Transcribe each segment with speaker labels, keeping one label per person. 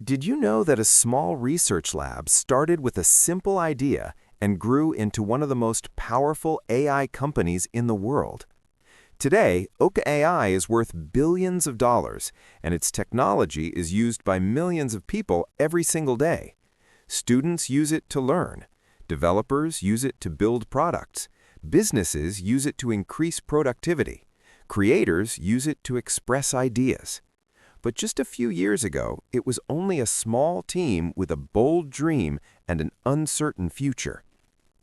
Speaker 1: Did you know that a small research lab started with a simple idea and grew into one of the most powerful AI companies in the world? Today, OpenAI is worth billions of dollars, and its technology is used by millions of people every single day. Students use it to learn. Developers use it to build products. Businesses use it to increase productivity. Creators use it to express ideas. But just a few years ago, it was only a small team with a bold dream and an uncertain future.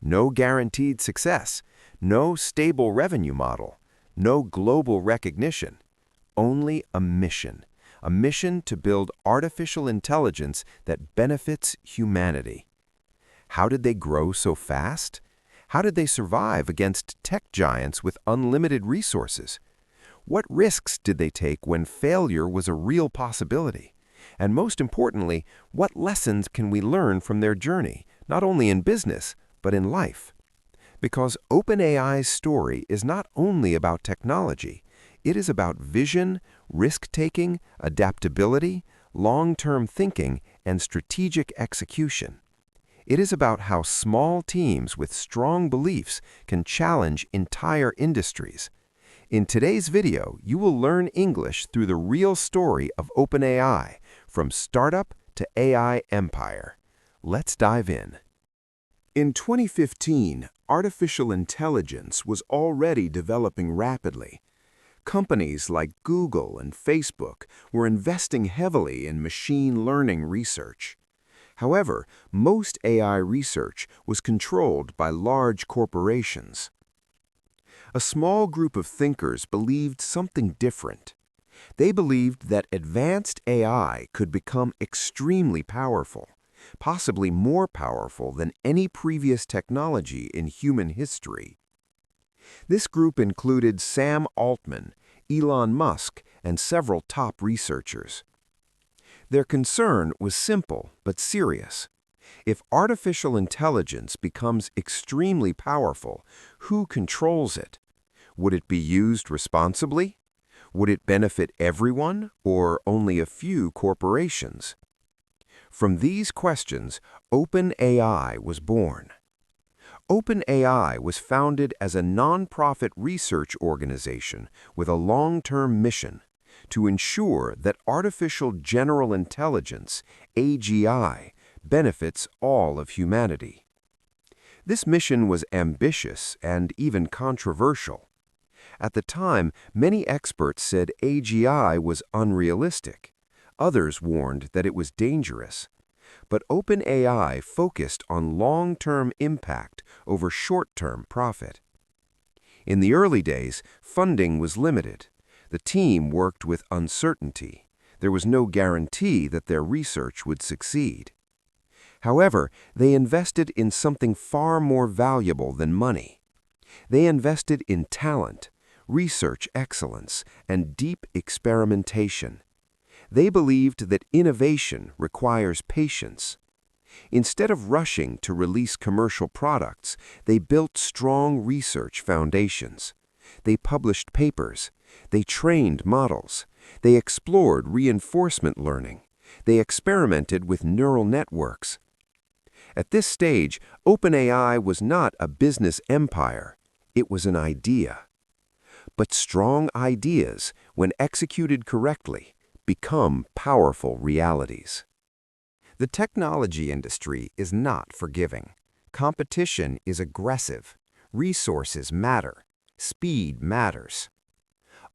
Speaker 1: No guaranteed success, no stable revenue model, no global recognition, only a mission to build artificial intelligence that benefits humanity. How did they grow so fast? How did they survive against tech giants with unlimited resources? What risks did they take when failure was a real possibility? And most importantly, what lessons can we learn from their journey, not only in business, but in life? Because OpenAI's story is not only about technology, it is about vision, risk-taking, adaptability, long-term thinking, and strategic execution. It is about how small teams with strong beliefs can challenge entire industries. In today's video, you will learn English through the real story of OpenAI, from startup to AI empire. Let's dive in. In 2015, artificial intelligence was already developing rapidly. Companies like Google and Facebook were investing heavily in machine learning research. However, most AI research was controlled by large corporations. A small group of thinkers believed something different. They believed that advanced AI could become extremely powerful, possibly more powerful than any previous technology in human history. This group included Sam Altman, Elon Musk, and several top researchers. Their concern was simple but serious. If artificial intelligence becomes extremely powerful, who controls it? Would it be used responsibly? Would it benefit everyone or only a few corporations? From these questions, OpenAI was born. OpenAI was founded as a nonprofit research organization with a long-term mission to ensure that artificial general intelligence, AGI, benefits all of humanity. This mission was ambitious and even controversial. At the time, many experts said AGI was unrealistic. Others warned that it was dangerous. But OpenAI focused on long-term impact over short-term profit. In the early days, funding was limited. The team worked with uncertainty. There was no guarantee that their research would succeed. However, they invested in something far more valuable than money. They invested in talent, research excellence, and deep experimentation. They believed that innovation requires patience. Instead of rushing to release commercial products, they built strong research foundations. They published papers. They trained models. They explored reinforcement learning. They experimented with neural networks. At this stage, OpenAI was not a business empire. It was an idea. But strong ideas, when executed correctly, become powerful realities. The technology industry is not forgiving. Competition is aggressive. Resources matter. Speed matters.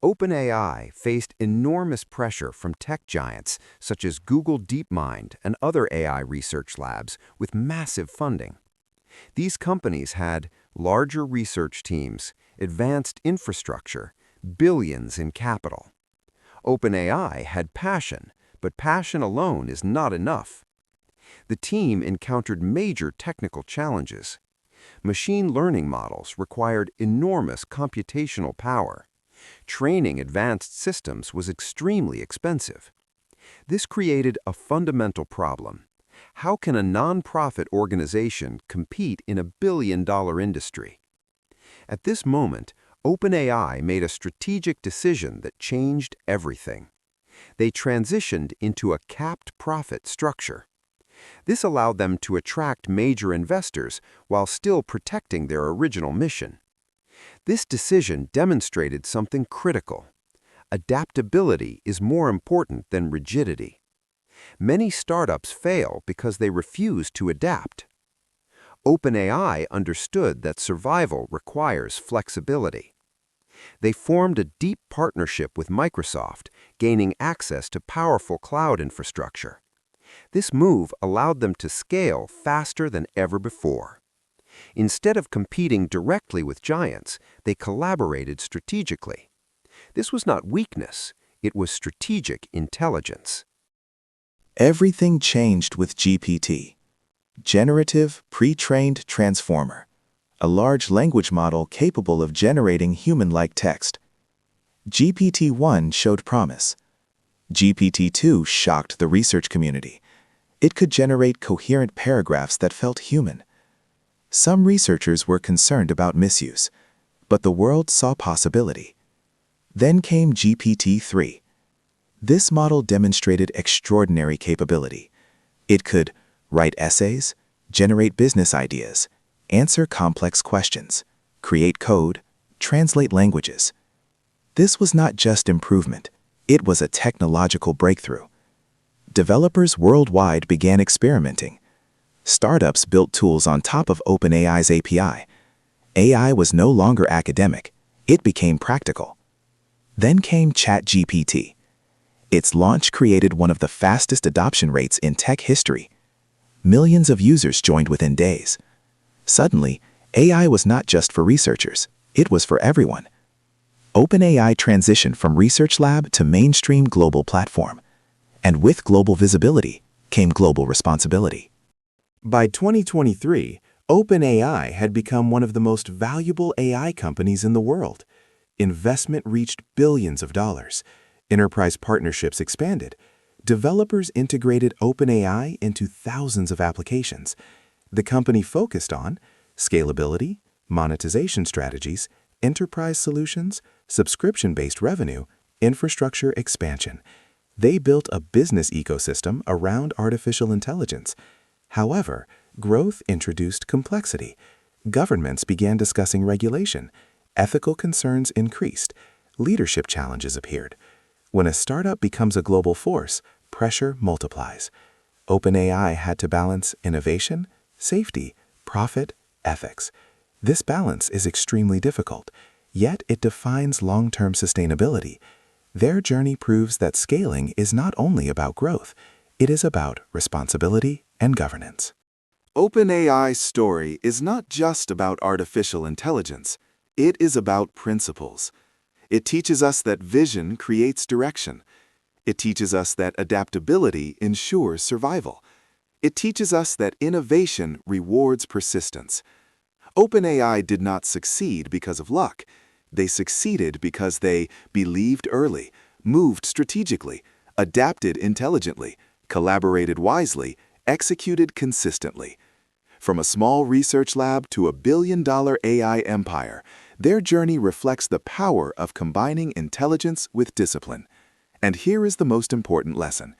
Speaker 1: OpenAI faced enormous pressure from tech giants such as Google DeepMind and other AI research labs with massive funding. These companies had larger research teams, advanced infrastructure, billions in capital. OpenAI had passion, but passion alone is not enough. The team encountered major technical challenges. Machine learning models required enormous computational power. Training advanced systems was extremely expensive. This created a fundamental problem. How can a nonprofit organization compete in a billion-dollar industry? At this moment, OpenAI made a strategic decision that changed everything. They transitioned into a capped profit structure. This allowed them to attract major investors while still protecting their original mission. This decision demonstrated something critical. Adaptability is more important than rigidity. Many startups fail because they refuse to adapt. OpenAI understood that survival requires flexibility. They formed a deep partnership with Microsoft, gaining access to powerful cloud infrastructure. This move allowed them to scale faster than ever before. Instead of competing directly with giants, they collaborated strategically. This was not weakness, it was strategic intelligence.
Speaker 2: Everything changed with GPT. Generative Pre-trained Transformer, a large language model capable of generating human-like text. GPT-1 showed promise. GPT-2 shocked the research community. It could generate coherent paragraphs that felt human. Some researchers were concerned about misuse, but the world saw possibility. Then came GPT-3. This model demonstrated extraordinary capability. It could write essays, generate business ideas, answer complex questions, create code, translate languages. This was not just improvement, it was a technological breakthrough. Developers worldwide began experimenting. Startups built tools on top of OpenAI's API. AI was no longer academic, it became practical. Then came ChatGPT. Its launch created one of the fastest adoption rates in tech history. Millions of users joined within days. Suddenly, AI was not just for researchers, it was for everyone. OpenAI transitioned from research lab to mainstream global platform. And with global visibility came global responsibility.
Speaker 1: By 2023, OpenAI had become one of the most valuable AI companies in the world. Investment reached billions of dollars. Enterprise partnerships expanded. Developers integrated OpenAI into thousands of applications. The company focused on scalability, monetization strategies, enterprise solutions, subscription-based revenue, infrastructure expansion. They built a business ecosystem around artificial intelligence. However, growth introduced complexity. Governments began discussing regulation. Ethical concerns increased. Leadership challenges appeared. When a startup becomes a global force, pressure multiplies. OpenAI had to balance innovation, safety, profit, ethics. This balance is extremely difficult, yet it defines long-term sustainability. Their journey proves that scaling is not only about growth, it is about responsibility and governance. OpenAI's story is not just about artificial intelligence. It is about principles. It teaches us that vision creates direction. It teaches us that adaptability ensures survival. It teaches us that innovation rewards persistence. OpenAI did not succeed because of luck. They succeeded because they believed early, moved strategically, adapted intelligently, collaborated wisely, executed consistently. From a small research lab to a billion-dollar AI empire, their journey reflects the power of combining intelligence with discipline. And here is the most important lesson.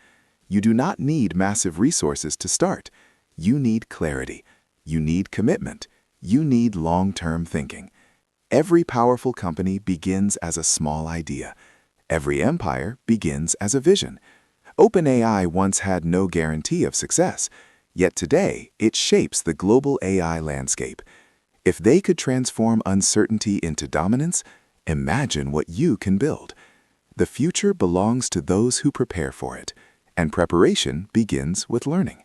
Speaker 1: You do not need massive resources to start. You need clarity. You need commitment. You need long-term thinking. Every powerful company begins as a small idea. Every empire begins as a vision. OpenAI once had no guarantee of success, yet today it shapes the global AI landscape. If they could transform uncertainty into dominance, imagine what you can build. The future belongs to those who prepare for it, and preparation begins with learning.